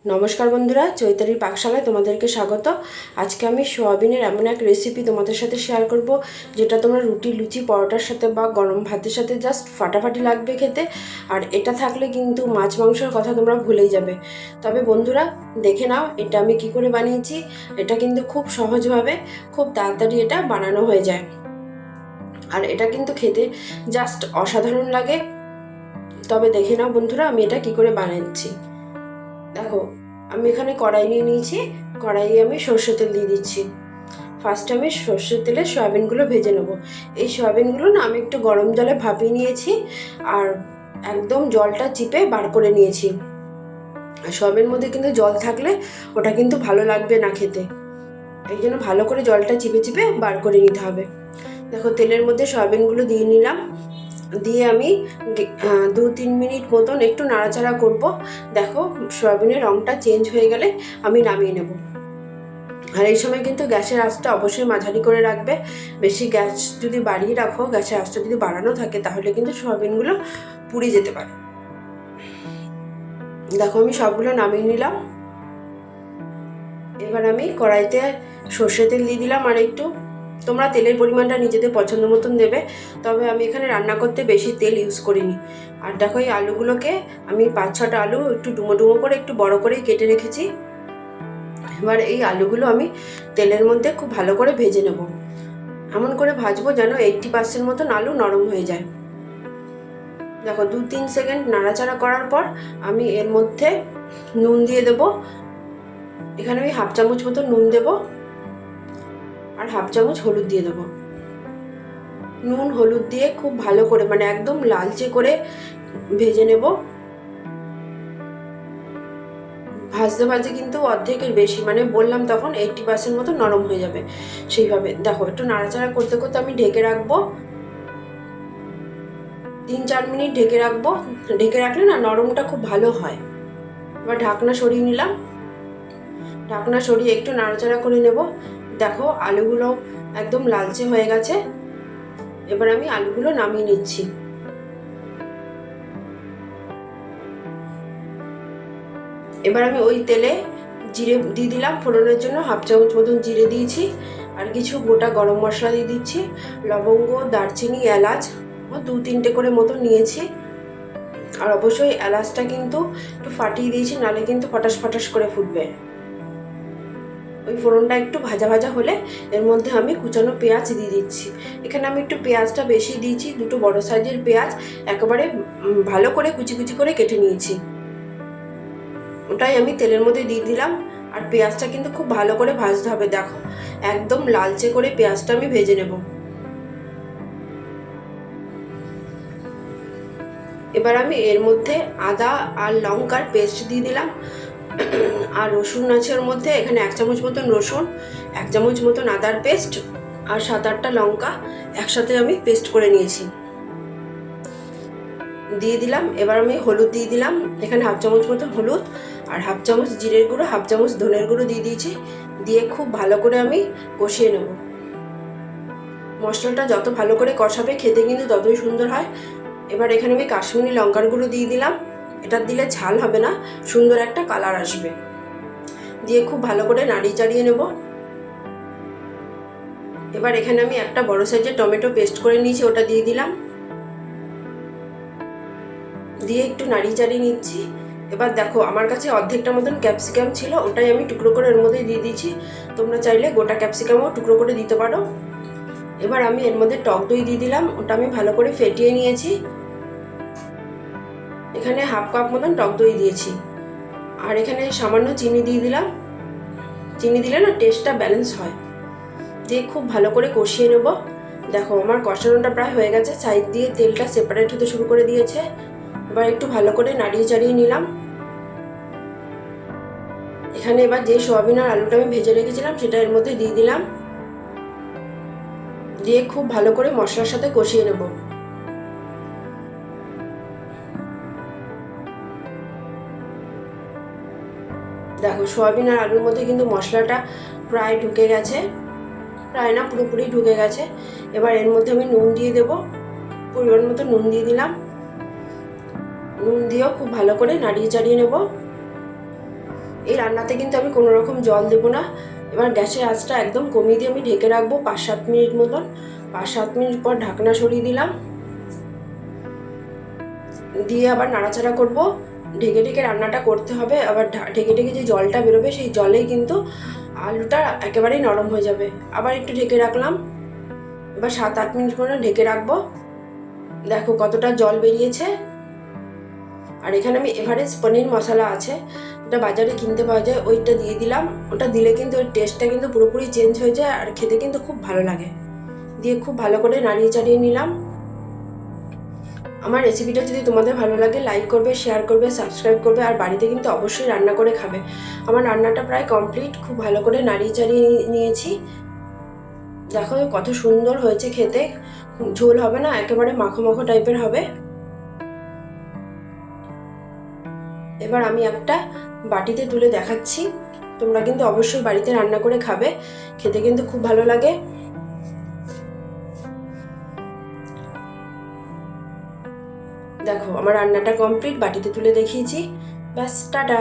নমস্কার বন্ধুরা, চৈতালির পাকশালায় তোমাদেরকে স্বাগত। আজকে আমি সোয়াবিনের এমন এক রেসিপি তোমাদের সাথে শেয়ার করব, যেটা তোমরা রুটি, লুচি, পরোটার সাথে বা গরম ভাতের সাথে জাস্ট ফাটাফাটি লাগবে খেতে। আর এটা থাকলে কিন্তু মাছ মাংসের কথা তোমরা ভুলেই যাবে। তবে বন্ধুরা, দেখে নাও এটা আমি কি করে বানিয়েছি। এটা কিন্তু খুব সহজভাবে, খুব তাড়াতাড়ি এটা বানানো হয়ে যায়। আর এটা কিন্তু খেতে জাস্ট অসাধারণ লাগে। তবে দেখে নাও বন্ধুরা, আমি এটা কি করে বানাচ্ছি। দেখো, আমি এখানে কড়াই নিয়ে নিয়েছি। কড়াইয়ে আমি সর্ষের তেল দিয়ে দিচ্ছি। ফার্স্টে আমি সর্ষের তেলে সয়াবিনগুলো ভেজে নেব। এই সয়াবিনগুলো না আমি একটু গরম জলে ভাপিয়ে নিয়েছি, আর একদম জলটা চিপে বার করে নিয়েছি। আর সয়াবিনের মধ্যে কিন্তু জল থাকলে ওটা কিন্তু ভালো লাগবে না খেতে। এই জন্য ভালো করে জলটা চিপে চিপে বার করে নিতে হবে। দেখো, তেলের মধ্যে সয়াবিনগুলো দিয়ে নিলাম। দিয়ে আমি 2-3 মিনিট মতন একটু নাড়াচাড়া করব। দেখো, সয়াবিনের রঙটা চেঞ্জ হয়ে গেলে আমি নামিয়ে নেব। আর এই সময় কিন্তু গ্যাসের আঁচটা অবশ্যই মাঝারি করে রাখবে। বেশি গ্যাস যদি বাড়িয়ে রাখো, গ্যাসের আঁচটা যদি বাড়ানো থাকে, তাহলে কিন্তু সয়াবিনগুলো পুড়ে যেতে পারে। দেখো, আমি সবগুলো নামিয়ে নিলাম। এবার আমি কড়াইতে সর্ষে তেল দিয়ে দিলাম আর একটু। তোমরা তেলের পরিমাণটা নিজেদের পছন্দ মতন দেবে, তবে আমি এখানে রান্না করতে বেশি তেল ইউজ করিনি। আর দেখো, এই আলুগুলোকে আমি 5-6টা আলু একটু ডুমো ডুমো করে একটু বড় করেই কেটে রেখেছি। এবার এই আলুগুলো আমি তেলের মধ্যে খুব ভালো করে ভেজে নেব। এমন করে ভাজবো যেন 80% মতন আলু নরম হয়ে যায়। দেখো, 2-3 সেকেন্ড নাড়াচাড়া করার পর আমি এর মধ্যে নুন দিয়ে দেবো। এখানে আমি 1/2 চামচ মতো নুন দেবো, আর 1/2 চামচ হলুদ দিয়ে দেবো। নুন হলুদ দিয়ে খুব ভালো করে, মানে একদম লালচে করে ভেজে নেব। ভাজতে ভাজতে কিন্তু অর্ধেকের বেশি, মানে বললাম তখন 80% মতো নরম হয়ে যাবে। সেইভাবে দেখো, একটু নাড়াচাড়া করতে করতে আমি ঢেকে রাখবো। 3-4 মিনিট ঢেকে রাখবো। ঢেকে রাখলে না নরমটা খুব ভালো হয়। এবার ঢাকনা সরিয়ে নিলাম। ঢাকনা সরিয়ে একটু নাড়াচাড়া করে নেব। দেখো, আলুগুলো একদম লালচে হয়ে গেছে। এবার আমি আলুগুলো নামিয়ে নিচ্ছি। এবার আমি ওই তেলে জিরে দিয়ে দিলাম ফোড়নের জন্য। 1/2 চামচ মতন জিরে দিয়েছি, আর কিছু গোটা গরম মশলা দিয়ে দিচ্ছি। লবঙ্গ, দারচিনি, এলাচ 2-3টে করে মতো নিয়েছি। আর অবশ্যই এলাচটা কিন্তু একটু ফাটিয়ে দিয়েছি, নাহলে কিন্তু ফটাস ফটাস করে ফুটবে। ওই ফোড়নটা একটু ভাজা ভাজা হলে এর মধ্যে আমি কুচানো পেঁয়াজ দিয়ে দিচ্ছি। এখানে আমি একটু পেঁয়াজটা বেশি দিয়েছি। 2টো বড় সাইজের পেঁয়াজ একেবারে ভালো করে কুচি কুচি করে কেটে নিয়েছি। ওটাই আমি তেলের মধ্যে দিয়ে দিলাম। আর পেঁয়াজটা কিন্তু খুব ভালো করে ভাজতে হবে। দেখো, একদম লালচে করে পেঁয়াজটা আমি ভেজে নেব। এবার আমি এর মধ্যে আদা আর লঙ্কার পেস্ট দিয়ে দিলাম। আর রসুন আছে ওর মধ্যে। এখানে 1 চামচ মতন রসুন, 1 চামচ মতন আদার পেস্ট, আর 7-8টা লঙ্কা একসাথে আমি পেস্ট করে নিয়েছি, দিয়ে দিলাম। এবার আমি হলুদ দিয়ে দিলাম। এখানে 1/2 চামচ মতন হলুদ, আর 1/2 চামচ জিরের গুঁড়ো, 1/2 চামচ ধনের গুঁড়ো দিয়ে দিয়েছি। দিয়ে খুব ভালো করে আমি কষিয়ে নেব। মশলাটা যত ভালো করে কষাবে, খেতে কিন্তু ততই সুন্দর হয়। এবার এখানে আমি কাশ্মীরি লঙ্কার গুঁড়ো দিয়ে দিলাম। এটা দিলে ঝাল হবে না, সুন্দর একটা কালার আসবে। দিয়ে খুব ভালো করে নাড়িয়ে চাড়িয়ে নেব। এবার এখানে আমি একটা বড় সাইজের টমেটো পেস্ট করে নিয়েছি, ওটা দিয়ে দিলাম। দিয়ে একটু নাড়িয়ে চাড়িয়ে নিচ্ছি। এবার দেখো, আমার কাছে অর্ধেকটা মতন ক্যাপসিকাম ছিল, ওটাই আমি টুকরো করে এর মধ্যে দিয়ে দিয়েছি। তোমরা চাইলে গোটা ক্যাপসিকামও টুকরো করে দিতে পারো। এবার আমি এর মধ্যে টক দই দিয়ে দিলাম। ওটা আমি ভালো করে ফেটিয়ে নিয়েছি। এখানে 1/2 কাপ মতন টক দই দিয়েছি। আর এখানে সামান্য চিনি দিয়ে দিলাম। চিনি দিলে না টেস্টটা ব্যালেন্স হয়। দিয়ে খুব ভালো করে কষিয়ে নেব। দেখো, আমার কষানোটা প্রায় হয়ে গেছে। সাইড দিয়ে তেলটা সেপারেট হতে শুরু করে দিয়েছে। এবার একটু ভালো করে নাড়িয়ে চাড়িয়ে নিলাম। এখানে এবার যে সোয়াবিন আর আলুটা আমি ভেজে রেখেছিলাম, সেটা এর মধ্যে দিয়ে দিলাম। দিয়ে খুব ভালো করে মশলার সাথে কষিয়ে নেব। দেখো, সোয়াবিন আর আলুর মধ্যে কিন্তু মশলাটা প্রায় ঢুকে গেছে, প্রায় না পুরোপুরি ঢুকে গেছে। এবার এর মধ্যে আমি নুন দিয়ে দেবো। পরিমাণ মতো নুন দিয়ে দিলাম। নুন দিয়েও খুব ভালো করে নাড়িয়ে চাড়িয়ে নেব। এই রান্নাতে কিন্তু আমি কোনো রকম জল দেবো না। এবার গ্যাসের আঁচটা একদম কমিয়ে দিয়ে আমি ঢেকে রাখবো 5-7 মিনিট মতন। 5-7 মিনিট পর ঢাকনা সরিয়ে দিলাম, দিয়ে আবার নাড়াচাড়া করব। ঢেকে ঢেকে রান্নাটা করতে হবে। আবার ঢেকে ঢেকে যে জলটা বেরোবে সেই জলেই কিন্তু আলুটা একেবারেই নরম হয়ে যাবে। আবার একটু ঢেকে রাখলাম। এবার 7-8 মিনিট করে ঢেকে রাখবো। দেখো কতটা জল বেরিয়েছে। আর এখানে আমি এভারেস্ট পনির মশলা আছে, ওটা বাজারে কিনতে পাওয়া যায়, ওইটা দিয়ে দিলাম। ওটা দিলে কিন্তু ওর টেস্টটা কিন্তু পুরোপুরি চেঞ্জ হয়ে যায় আর খেতে কিন্তু খুব ভালো লাগে। দিয়ে খুব ভালো করে নাড়িয়ে চাড়িয়ে নিলাম। আমার রেসিপিটা যদি তোমাদের ভালো লাগে লাইক করবে, শেয়ার করবে, সাবস্ক্রাইব করবে, আর বাড়িতে কিন্তু অবশ্যই রান্না করে খাবে। আমার রান্নাটা প্রায় কমপ্লিট। খুব ভালো করে নাড়িয়ে চাড়িয়ে নিয়েছি। দেখো কত সুন্দর হয়েছে খেতে। ঝোল হবে না, একেবারে মাখো মাখো টাইপের হবে। এবার আমি একটা বাটিতে তুলে দেখাচ্ছি। তোমরা কিন্তু অবশ্যই বাড়িতে রান্না করে খাবে, খেতে কিন্তু খুব ভালো লাগে। দেখো আমার রান্নাটা কমপ্লিট, বাটিতে তুলে দেখিয়েছি। ব্যাস, টাটা।